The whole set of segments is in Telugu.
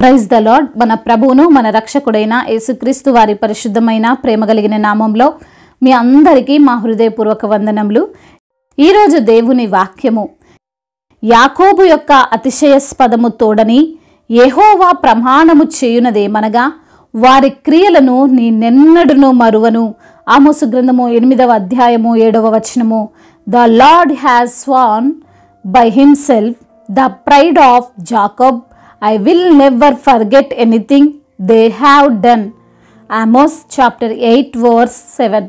Praise the lord. మన ప్రభువును మన రక్షకుడైన యేసుక్రీస్తు వారి పరిశుద్ధమైన ప్రేమ కలిగిన నామంలో మీ అందరికీ మా హృదయపూర్వక వందనములు. ఈరోజు దేవుని వాక్యము, యాకోబు యొక్క అతిశయస్పదము తోడని యెహోవా ప్రమాణము చేయునదేమనగా, వారి క్రియలను నేనెన్నడును మరువను. ఆమోసు గ్రంథము 8వ అధ్యాయము 7వ వచనము. The Lord has sworn by himself the pride of Jacob, I will never forget anything they have done. Amos chapter 8 verse 7.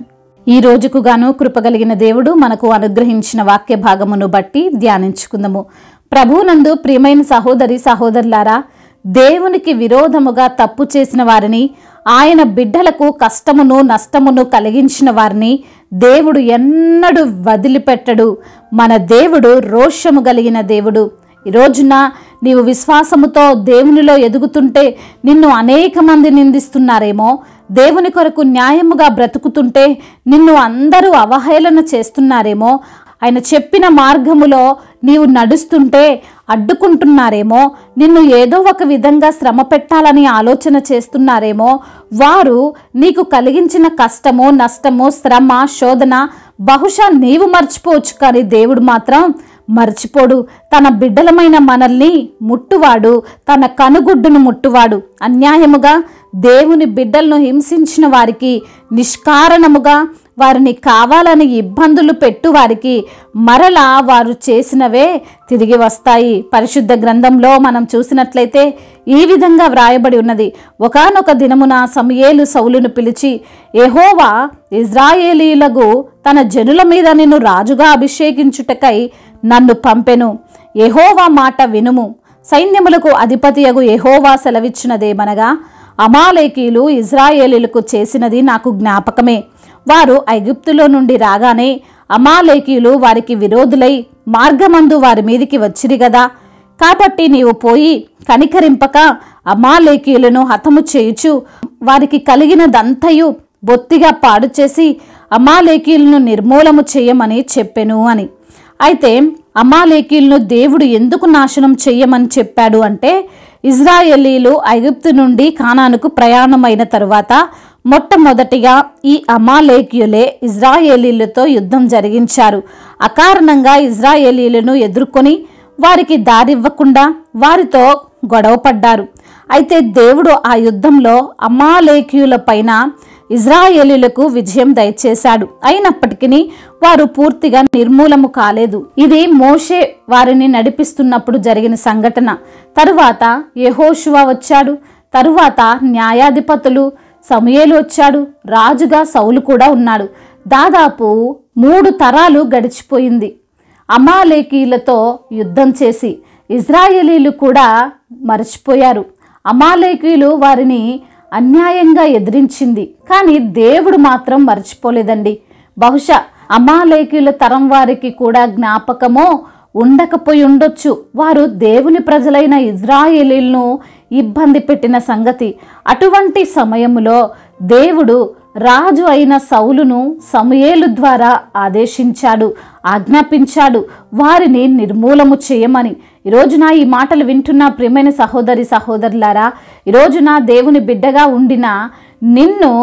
ఈ రోజుకు గాను కృపగలిగిన దేవుడు మనకు అనుగ్రహించిన వాక్య భాగమును బట్టి ధ్యానించుకుందాము. ప్రభువునందు ప్రియమైన సహోదరి సహోదరులారా, దేవునికి విరోధముగా తప్పు చేసిన వారిని, ఆయన బిడ్డలకు కష్టమును నష్టమును కలిగించిన వారిని దేవుడు ఎన్నడూ వదిలిపెట్టడు. మన దేవుడు రోషము కలిగిన దేవుడు. ఈ రోజున నీవు విశ్వాసముతో దేవునిలో ఎదుగుతుంటే నిన్ను అనేక మంది నిందిస్తున్నారేమో, దేవుని కొరకు న్యాయముగా బ్రతుకుతుంటే నిన్ను అందరూ అవహేళన చేస్తున్నారేమో, ఆయన చెప్పిన మార్గములో నీవు నడుస్తుంటే అడ్డుకుంటున్నారేమో, నిన్ను ఏదో ఒక విధంగా శ్రమ పెట్టాలని ఆలోచన చేస్తున్నారేమో, వారు నీకు కలిగించిన కష్టము నష్టము శ్రమ శోధన బహుశా నీవు మర్చిపోవచ్చు, కానీ దేవుడు మాత్రం మర్చిపోడు. తన బిడ్డలమైన మనల్ని ముట్టువాడు, తన కనుగుడ్డును ముట్టువాడు. అన్యాయముగా దేవుని బిడ్డలను హింసించిన వారికి, నిష్కారణముగా వారిని కావాలని ఇబ్బందులు పెట్టు వారికి మరలా వారు చేసినవే తిరిగి వస్తాయి. పరిశుద్ధ గ్రంథంలో మనం చూసినట్లయితే ఈ విధంగా వ్రాయబడి ఉన్నది. ఒకానొక దినమున సమూయేలు సౌలును పిలిచి, యెహోవా ఇజ్రాయేలీయులకు తన జనుల మీద నిన్ను రాజుగా అభిషేకించుటకై నన్ను పంపెను. యెహోవా మాట వినుము. సైన్యములకు అధిపతియగు యెహోవా సెలవిచ్చినదేమనగా, అమాలేకీయులు ఇజ్రాయేలీయులకు చేసినది నాకు జ్ఞాపకమే. వారు ఐగుప్తులో నుండి రాగానే అమాలేకీయులు వారికి విరోధులై మార్గమందు వారి మీదికి వచ్చిరి గదా. కాబట్టి నీవు పోయి కనికరింపక అమాలేకీయులను హతము చేయుచు వారికి కలిగినదంతయు బొత్తిగా పాడు చేసి అమాలేకీయులను నిర్మూలము చేయమని చెప్పెను అని. అయితే అమాలేకీయులను దేవుడు ఎందుకు నాశనం చెయ్యమని చెప్పాడు అంటే, ఇజ్రాయేలీలు ఐగుప్తు నుండి కానానుకు ప్రయాణమైన తరువాత మొట్టమొదటిగా ఈ అమాలేకీయులే ఇజ్రాయేలీలతో యుద్ధం జరిగించారు. అకారణంగా ఇజ్రాయేలీలను ఎదుర్కొని వారికి దారివ్వకుండా వారితో గొడవపడ్డారు. అయితే దేవుడు ఆ యుద్ధంలో అమాలేకీయుల పైన ఇజ్రాయేలీలకు విజయం దయచేశాడు. అయినప్పటికీ వారు పూర్తిగా నిర్మూలము కాలేదు. ఇది మోషే వారిని నడిపిస్తున్నప్పుడు జరిగిన సంఘటన. తరువాత యెహోషువ వచ్చాడు. తరువాత న్యాయాధిపతులు సమూయేలు వచ్చాడు. రాజుగా సౌలు కూడా ఉన్నాడు. దాదాపు 3 తరాలు గడిచిపోయింది అమాలేకీయులతో యుద్ధం చేసి. ఇజ్రాయేలీలు కూడా మరచిపోయారు. అమాలేకీయులు వారిని అన్యాయంగా ఎదిరించింది, కానీ దేవుడు మాత్రం మర్చిపోలేదండి. బహుశా అమాలేకీయుల తరం వారికి కూడా జ్ఞాపకమో ఉండకపోయి ఉండొచ్చు, వారు దేవుని ప్రజలైన ఇజ్రాయేలీలను ఇబ్బంది పెట్టిన సంగతి. అటువంటి సమయంలో దేవుడు రాజు అయిన సౌలును సమూయేలు ద్వారా ఆదేశించాడు, ఆజ్ఞాపించాడు వారిని నిర్మూలము చేయమని. ఈరోజున ఈ మాటలు వింటున్న ప్రియమైన సహోదరి సహోదరులారా, ఈరోజున దేవుని బిడ్డగా ఉండిన నిన్ను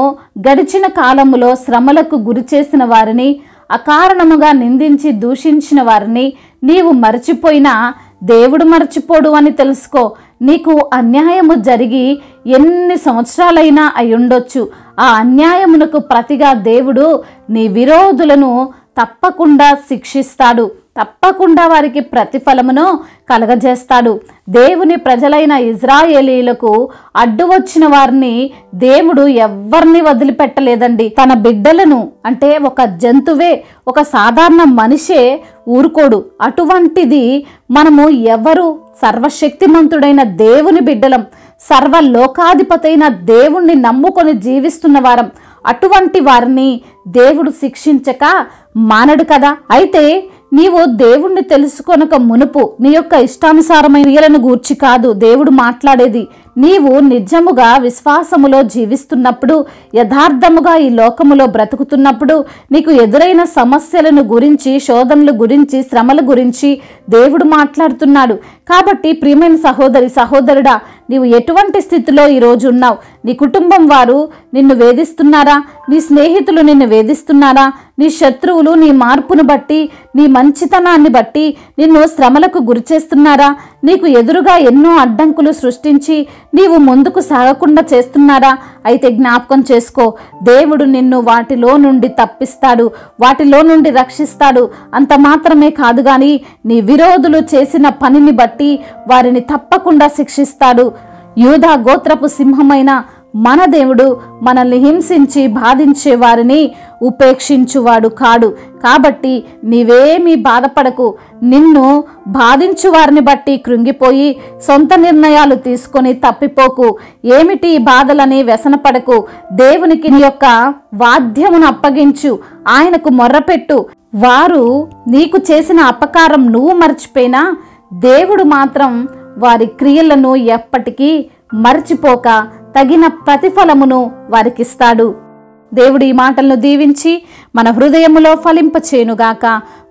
గడిచిన కాలములో శ్రమలకు గురి చేసిన వారిని, అకారణముగా నిందించి దూషించిన వారిని నీవు మర్చిపోయినా దేవుడు మర్చిపోడు అని తెలుసుకో. నీకు అన్యాయము జరిగి ఎన్ని సంవత్సరాలైనా అయి ఉండొచ్చు. ఆ అన్యాయమునకు ప్రతిగా దేవుడు నీ విరోధులను తప్పకుండా శిక్షిస్తాడు, తప్పకుండా వారికి ప్రతిఫలమును కలగజేస్తాడు. దేవుని ప్రజలైన ఇజ్రాయేలీలకు అడ్డు వచ్చిన వారిని దేవుడు ఎవ్వరిని వదిలిపెట్టలేదండి. తన బిడ్డలను, అంటే ఒక జంతువే, ఒక సాధారణ మనిషే ఊరుకోడు. అటువంటిది మనము ఎవరు? సర్వశక్తిమంతుడైన దేవుని బిడ్డలం, సర్వలోకాధిపతైన దేవుణ్ణి నమ్ముకొని జీవిస్తున్న వారం. అటువంటి వారిని దేవుడు శిక్షించక మానడు కదా. అయితే నీవు దేవుణ్ణి తెలుసుకొనక మునుపు నీ యొక్క ఇష్టానుసారమైన క్రియలను గూర్చి కాదు దేవుడు మాట్లాడేది. నీవు నిజముగా విశ్వాసములో జీవిస్తున్నప్పుడు, యథార్థముగా ఈ లోకములో బ్రతుకుతున్నప్పుడు నీకు ఎదురైన సమస్యలను గురించి, శోధనల గురించి, శ్రమల గురించి దేవుడు మాట్లాడుతున్నాడు. కాబట్టి ప్రియమైన సహోదరి సహోదరుడా, నీవు ఎటువంటి స్థితిలో ఈరోజు ఉన్నావు? నీ కుటుంబం వారు నిన్ను వేధిస్తున్నారా? నీ స్నేహితులు నిన్ను వేధిస్తున్నారా? నీ శత్రువులు నీ మార్పును బట్టి, నీ మంచితనాన్ని బట్టి నిన్ను శ్రమలకు గురిచేస్తున్నారా? నీకు ఎదురుగా ఎన్నో అడ్డంకులు సృష్టించి నీవు ముందుకు సాగకుండా చేస్తున్నారా? అయితే జ్ఞాపకం చేసుకో, దేవుడు నిన్ను వాటిలో నుండి తప్పిస్తాడు, వాటిలో నుండి రక్షిస్తాడు. అంత మాత్రమే కాదు గాని నీ విరోధులు చేసిన పనిని బట్టి వారిని తప్పకుండా శిక్షిస్తాడు. యూదా గోత్రపు సింహమైన మన దేవుడు మనల్ని హింసించి బాధించే వారిని ఉపేక్షించువాడు కాడు. కాబట్టి నీవేమీ బాధపడకు. నిన్ను బాధించు వారిని బట్టి కృంగిపోయి సొంత నిర్ణయాలు తీసుకొని తప్పిపోకు. ఏమిటి ఈ బాధలని వ్యసనపడకు. దేవునికి నీ యొక్క వాద్యమును అప్పగించు, ఆయనకు మొర్రపెట్టు. వారు నీకు చేసిన అపకారం నువ్వు మర్చిపోయినా దేవుడు మాత్రం వారి క్రియలను ఎప్పటికీ మర్చిపోక తగిన ప్రతిఫలమును వారికిస్తాడు. దేవుడు ఈ మాటలను దీవించి మన హృదయములో ఫలింపచేయునుగాక.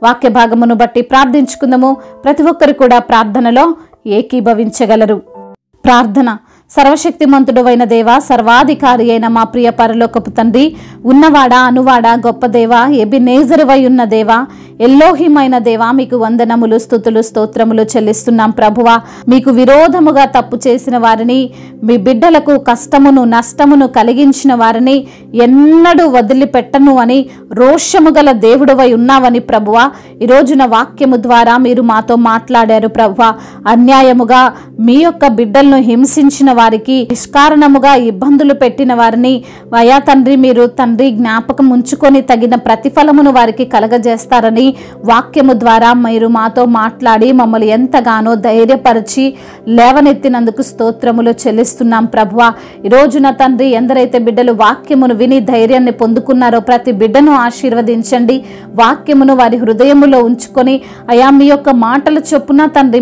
వాక్య భాగమును బట్టి ప్రార్థించుకుందాము. ప్రతి ఒక్కరు కూడా ప్రార్థనలో ఏకీభవించగలరు. ప్రార్థన. సర్వశక్తిమంతుడు అయిన దేవ, సర్వాధికారి అయిన మా ప్రియ పరలోకపు తండ్రి, ఉన్నవాడా అనువాడా గొప్ప దేవ, ఎబినేజరువై ఉన్న దేవ, ఎల్లోహిమైన దేవ, మీకు వందనములు, స్తుతులు, స్తోత్రములు చెల్లిస్తున్నాం ప్రభువా. మీకు విరోధముగా తప్పు చేసిన వారిని, మీ బిడ్డలకు కష్టమును నష్టమును కలిగించిన వారిని ఎన్నడూ వదిలిపెట్టను అని రోషము గల దేవుడవై ఉన్నావని ప్రభువా, ఈరోజున వాక్యము ద్వారా మీరు మాతో మాట్లాడారు ప్రభువా. అన్యాయముగా మీ యొక్క బిడ్డలను హింసించిన వారికి, నిష్కారణముగా ఇబ్బందులు పెట్టిన వారిని అయా తండ్రి, మీరు తండ్రి జ్ఞాపకం ఉంచుకొని తగిన ప్రతిఫలమును వారికి కలగజేస్తారని వాక్యము ద్వారా మీరు మాతో మాట్లాడి మమ్మల్ని ఎంతగానో ధైర్యపరిచి లేవనెత్తినందుకు స్తోత్రములు చెల్లిస్తున్నాం ప్రభువా. ఈరోజున తండ్రి, ఎందరైతే బిడ్డలు వాక్యమును విని ధైర్యాన్ని పొందుకున్నారో ప్రతి బిడ్డను ఆశీర్వదించండి. వాక్యమును వారి హృదయములో ఉంచుకొని అయా మీ యొక్క మాటల చొప్పున తండ్రి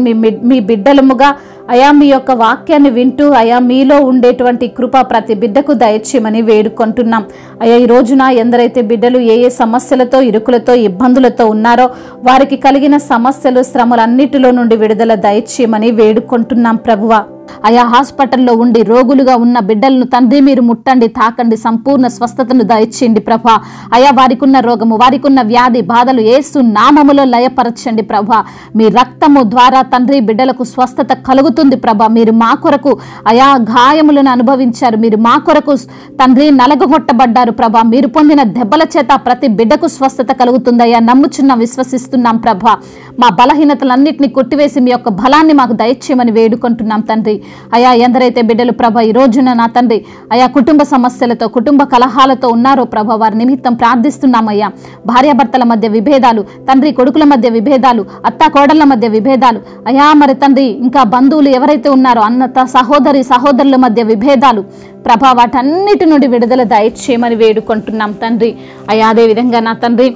మీ బిడ్డలముగా అయా మీ యొక్క వాక్యాన్ని వింటూ అయా మీలో ఉండేటువంటి కృప ప్రతి బిడ్డకు దయచేయమని వేడుకుంటున్నాం. అయా ఈ రోజున ఎందరైతే బిడ్డలు ఏ ఏ సమస్యలతో, ఇరుకులతో, ఇబ్బందులతో ఉన్నారో వారికి కలిగిన సమస్యలు, శ్రమలన్నిటిలో నుండి విడుదల దయచేయమని వేడుకుంటున్నాం ప్రభువా. అయా హాస్పిటల్లో ఉండి రోగులుగా ఉన్న బిడ్డలను తండ్రి మీరు ముట్టండి, తాకండి, సంపూర్ణ స్వస్థతను దయచేయండి ప్రభా. అయా వారికి ఉన్న రోగము, వారికి ఉన్న వ్యాధి బాధలు యేసు నామములో లయపరచండి ప్రభా. మీ రక్తము ద్వారా తండ్రి బిడ్డలకు స్వస్థత కలుగుతుంది ప్రభా. మీరు మా కొరకు అయా గాయములను అనుభవించారు, మీరు మా కొరకు తండ్రి నలగగొట్టబడ్డారు ప్రభా. మీరు పొందిన దెబ్బల చేత ప్రతి బిడ్డకు స్వస్థత కలుగుతుందయ్యా. నమ్ముచున్నాం, విశ్వసిస్తున్నాం ప్రభా. మా బలహీనతలన్నింటినీ కొట్టివేసి మీ యొక్క బలాన్ని మాకు దయచేయమని వేడుకుంటున్నాం తండ్రి. అయా ఎందరైతే బిడ్డలు ప్రభ ఈ రోజున నా తండ్రి అయా కుటుంబ సమస్యలతో, కుటుంబ కలహాలతో ఉన్నారో ప్రభ వారి నిమిత్తం ప్రార్థిస్తున్నామయ్యా. భార్యాభర్తల మధ్య విభేదాలు, తండ్రి కొడుకుల మధ్య విభేదాలు, అత్త కోడళ్ల మధ్య విభేదాలు అయా మరి తండ్రి ఇంకా బంధువులు ఎవరైతే ఉన్నారో అన్న సహోదరుల మధ్య విభేదాలు ప్రభా, వాటన్నిటి నుండి విడుదల దయచేయమని వేడుకుంటున్నాం తండ్రి. అయా అదే విధంగా నా తండ్రి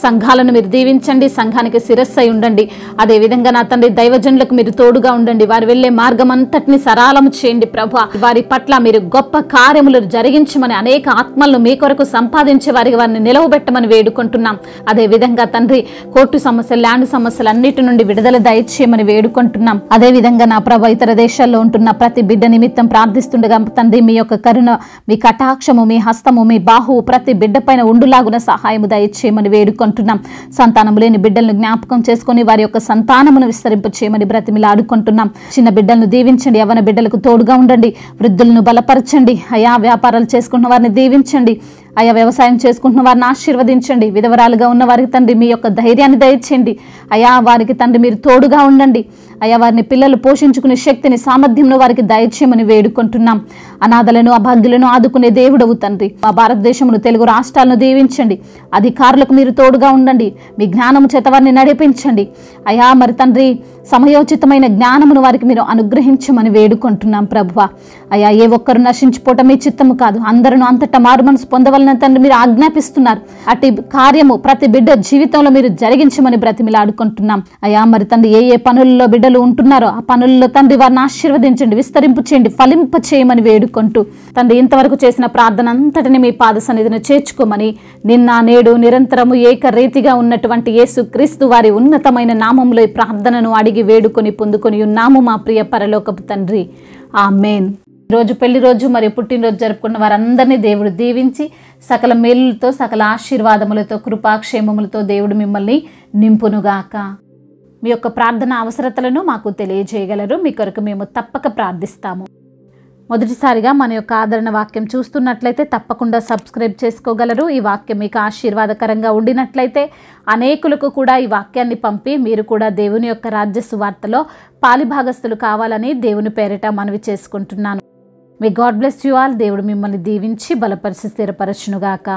సంఘాలను మీరు దీవించండి, సంఘానికి శిరస్సు అయి ఉండండి. అదేవిధంగా నా తండ్రి దైవజనులకు మీరు తోడుగా ఉండండి. వారు వెళ్లే మార్గం అంతటిని సరళం చేయండి ప్రభా. వారి పట్ల మీరు గొప్ప కార్యములు జరిగించమని, అనేక ఆత్మలను మీ కొరకు సంపాదించే వారికి వారిని నిలవబెట్టమని వేడుకుంటున్నాం. అదేవిధంగా తండ్రి కోర్టు సమస్యలు, ల్యాండ్ సమస్యలు అన్నిటి నుండి విడుదల దయచేయమని వేడుకుంటున్నాం. అదేవిధంగా నా ప్రభా ఇతర దేశాల్లో ఉంటున్న ప్రతి బిడ్డ నిమిత్తం ప్రార్థిస్తుండగా తండ్రి మీ యొక్క కరుణ, మీ కటాక్షము, మీ హస్తము, మీ బాహువు ప్రతి బిడ్డ పైన ఉండులాగున సహాయము దయచేయమని వేడుకుంటున్నాం. సంతానము లేని బిడ్డలను జ్ఞాపకం చేసుకుని వారి యొక్క సంతానమును విస్తరింప చేయమని బ్రతిమిలాడుకుంటున్నాం. చిన్న బిడ్డలను దీవించండి, యవ్వన బిడ్డలకు తోడుగా ఉండండి, వృద్ధులను బలపరచండి. అయా వ్యాపారాలు చేసుకున్న వారిని దీవించండి. అయా వ్యవసాయం చేసుకుంటున్న వారిని ఆశీర్వదించండి. విధవరాలుగా ఉన్న వారికి తండ్రి మీ యొక్క ధైర్యాన్ని దయచేయండి. అయా వారికి తండ్రి మీరు తోడుగా ఉండండి. అయా వారిని పిల్లలు పోషించుకునే శక్తిని, సామర్థ్యంను వారికి దయచేయమని వేడుకుంటున్నాం. అనాథలను, అభాగ్యులను ఆదుకునే దేవుడవు తండ్రి. మా భారతదేశమును, తెలుగు రాష్ట్రాలను దీవించండి. అధికారులకు మీరు తోడుగా ఉండండి. మీ జ్ఞానము చేత వారిని నడిపించండి. అయా మరి తండ్రి సమయోచితమైన జ్ఞానమును వారికి మీరు అనుగ్రహించమని వేడుకుంటున్నాం ప్రభువా. అయా ఏ ఒక్కరు నశించిపోవటం మీ చిత్తము కాదు, అందరూ అంతటా మారు మనసు పొందవలన చేయాలని తండ్రి మీరు ఆజ్ఞాపిస్తున్నారు. అటు కార్యము ప్రతి బిడ్డ జీవితంలో మీరు జరిగించమని బ్రతిమిలాడుకుంటున్నాం అయ్యా. మరి తండ్రి ఏ పనుల్లో బిడ్డలు ఉంటున్నారో ఆ పనుల్లో తండ్రి వారిని ఆశీర్వదించండి, విస్తరింపు చేయండి, ఫలింప చేయమని వేడుకుంటూ తండ్రి ఇంతవరకు చేసిన ప్రార్థన అంతటిని మీ పాద సన్నిధిని చేర్చుకోమని నిన్న నేడు నిరంతరము ఏకరీతిగా ఉన్నటువంటి యేసుక్రీస్తు వారి ఉన్నతమైన నామములో ఈ ప్రార్థనను అడిగి వేడుకొని పొందుకొని ఉన్నాము మా ప్రియ పరలోకపు తండ్రి. ఆమేన్. ఈరోజు పెళ్లి రోజు మరియు పుట్టినరోజు జరుపుకున్న వారందరినీ దేవుడు దీవించి సకల మేలులతో సకల ఆశీర్వాదములతో కృపాక్షేమములతో దేవుడు మిమ్మల్ని నింపునుగాక. మీ యొక్క ప్రార్థన అవసరతలను మాకు తెలియజేయగలరు. మీ కొరకు మేము తప్పక ప్రార్థిస్తాము. మొదటిసారిగా మన యొక్క ఆదరణ వాక్యం చూస్తున్నట్లయితే తప్పకుండా సబ్స్క్రైబ్ చేసుకోగలరు. ఈ వాక్యం మీకు ఆశీర్వాదకరంగా ఉండినట్లయితే అనేకులకు కూడా ఈ వాక్యాన్ని పంపి మీరు కూడా దేవుని యొక్క రాజ్య సువార్తలో పాలిభాగస్తులు కావాలని దేవుని పేరిట మనవి చేసుకుంటున్నాను. May God bless you all. దేవుడు మిమ్మల్ని దీవించి బలపరిచి స్థిరపరచునుగాక.